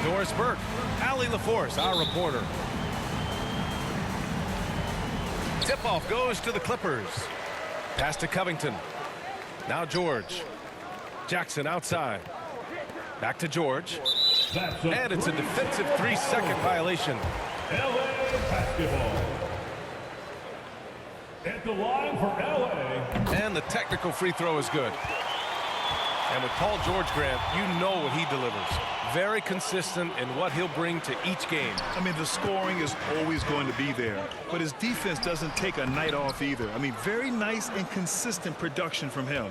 Doris Burke. Allie LaForce, our reporter. Tip-off goes to the Clippers. Pass to Covington. Now George. Jackson outside. Back to George. And it's a defensive 3-second violation. LA basketball. At the line for LA. And the technical free throw is good. And with Paul George, Grant, you know what he delivers. Very consistent in what he'll bring to each game. I mean, the scoring is always going to be there, but his defense doesn't take a night off either. I mean, very nice and consistent production from him.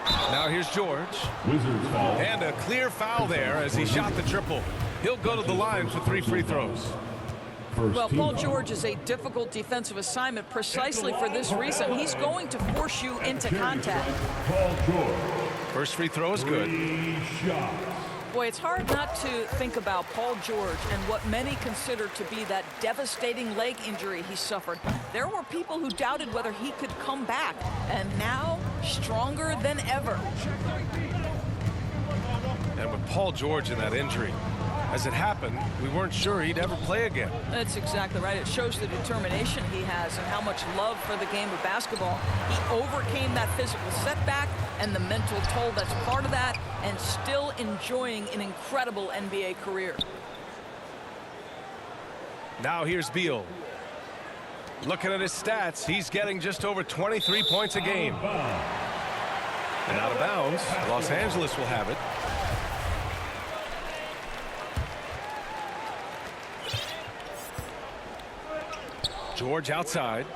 Now here's George. Wizards foul. And a clear foul there as he shot the triple. He'll go to the line for 3 free throws. Well, Paul George is a difficult defensive assignment precisely for this reason. He's going to force you into contact. Paul George. First free throw is good. 3 shots. Boy, it's hard not to think about Paul George and what many consider to be that devastating leg injury he suffered. There were people who doubted whether he could come back, and now stronger than ever. And with Paul George in that injury, as it happened, we weren't sure he'd ever play again. That's exactly right. It shows the determination he has and how much love for the game of basketball. He overcame that physical setback and the mental toll that's part of that, and still enjoying an incredible NBA career. Now here's Beal. Looking at his stats, he's getting just over 23 points a game. And out of bounds, Los Angeles will have it. George outside.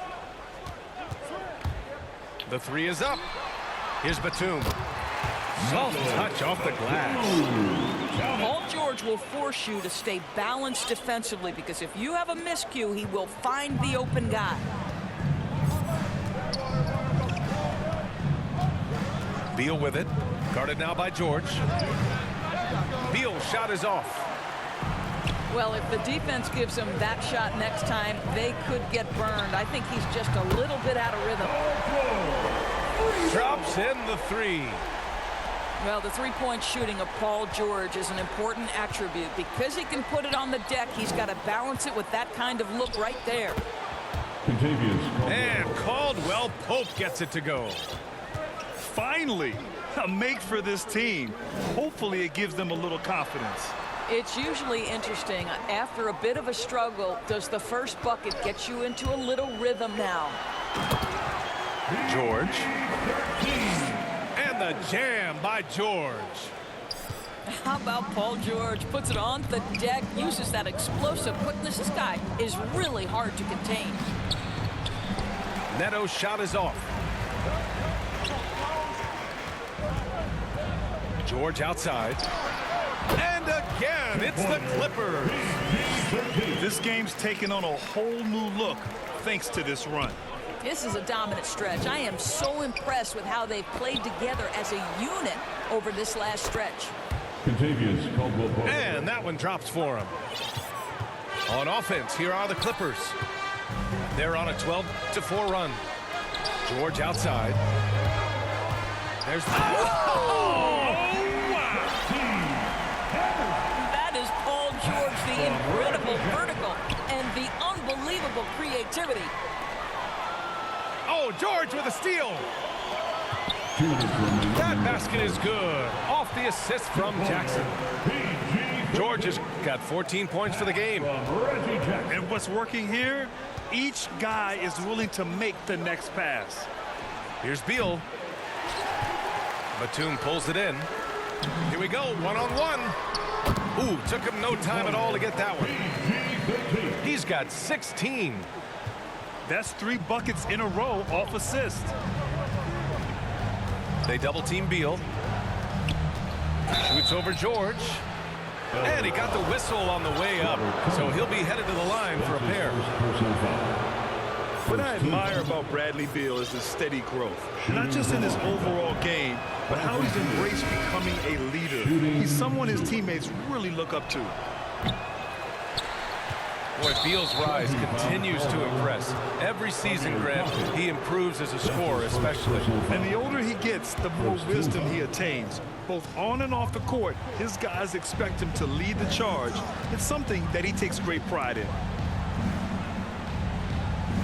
The 3 is up. Here's Batum. Soft touch off the glass. Paul George will force you to stay balanced defensively, because if you have a miscue, he will find the open guy. Beal with it. Guarded now by George. Beal's shot is off. Well, if the defense gives him that shot next time, they could get burned. I think he's just a little bit out of rhythm. Drops in the 3. Well, the three-point shooting of Paul George is an important attribute. Because he can put it on the deck, he's got to balance it with that kind of look right there. And Caldwell Pope gets it to go. Finally, a make for this team. Hopefully it gives them a little confidence. It's usually interesting. After a bit of a struggle, does the first bucket get you into a little rhythm now? George. And the jam by George. How about Paul George? Puts it on the deck, uses that explosive quickness. This guy is really hard to contain. Neto's shot is off. George outside. And again, it's the Clippers. This game's taken on a whole new look thanks to this run. This is a dominant stretch. I am so impressed with how they've played together as a unit over this last stretch. And that one drops for him. On offense, here are the Clippers. They're on a 12-4 run. George outside. There's the... That is Paul George, the incredible vertical and the unbelievable creativity. Oh, George with a steal. That basket is good. Off the assist from Jackson. George has got 14 points for the game. And what's working here? Each guy is willing to make the next pass. Here's Beal. Batum pulls it in. Here we go, one-on-one. Ooh, took him no time at all to get that one. He's got 16. That's 3 buckets in a row off assist. They double-team Beal. Shoots over George. And he got the whistle on the way up, so he'll be headed to the line for a pair. What I admire about Bradley Beal is his steady growth. Not just in his overall game, but how he's embraced becoming a leader. He's someone his teammates really look up to. Boy, Beal's rise continues to impress. Every season, Grant, he improves as a scorer, especially. And the older he gets, the more wisdom he attains. Both on and off the court, his guys expect him to lead the charge. It's something that he takes great pride in.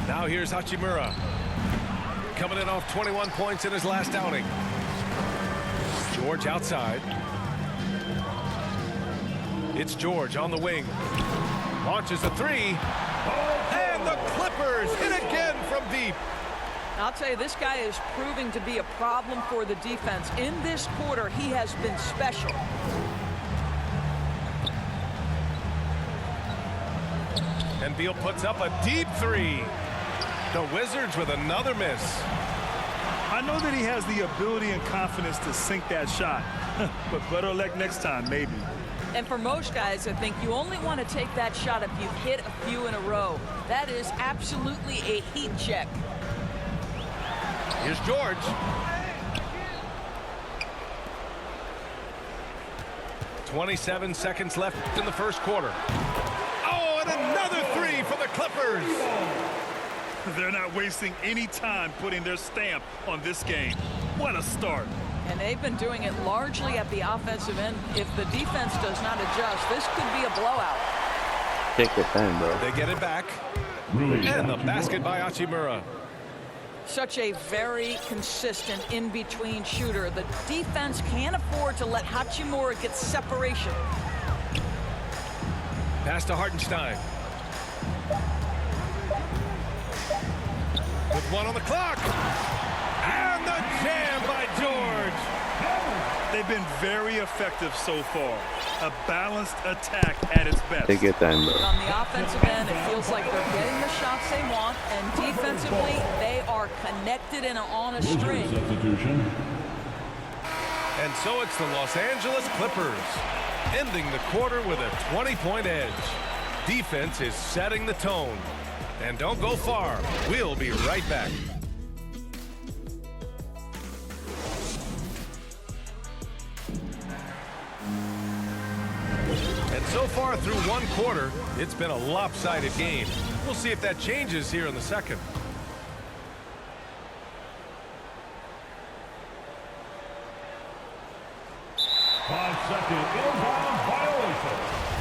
Now here's Hachimura. Coming in off 21 points in his last outing. George outside. It's George on the wing. Launches a three. And the Clippers hit again from deep. I'll tell you, this guy is proving to be a problem for the defense. In this quarter, he has been special. And Beal puts up a deep three. The Wizards with another miss. I know that he has the ability and confidence to sink that shot, but better luck next time, maybe. And for most guys, I think you only want to take that shot if you've hit a few in a row. That is absolutely a heat check. Here's George. .27 seconds left in the first quarter. Oh, and another three for the Clippers. They're not wasting any time putting their stamp on this game. What a start. And they've been doing it largely at the offensive end. If the defense does not adjust, this could be a blowout. Take your time, bro. They get it back. And the basket by Hachimura. Such a very consistent in-between shooter. The defense can't afford to let Hachimura get separation. Pass to Hartenstein. With one on the clock. And the jam by George. They've been very effective so far. A balanced attack at its best. Take your time, bro. On the offensive end, it feels like they're getting the shots they want, and defensively, they are connected and on a string. Substitution. And so it's the Los Angeles Clippers, ending the quarter with a 20-point edge. Defense is setting the tone. And don't go far. We'll be right back. And so far through one quarter, it's been a lopsided game. We'll see if that changes here in the second. Five-second inbound violation.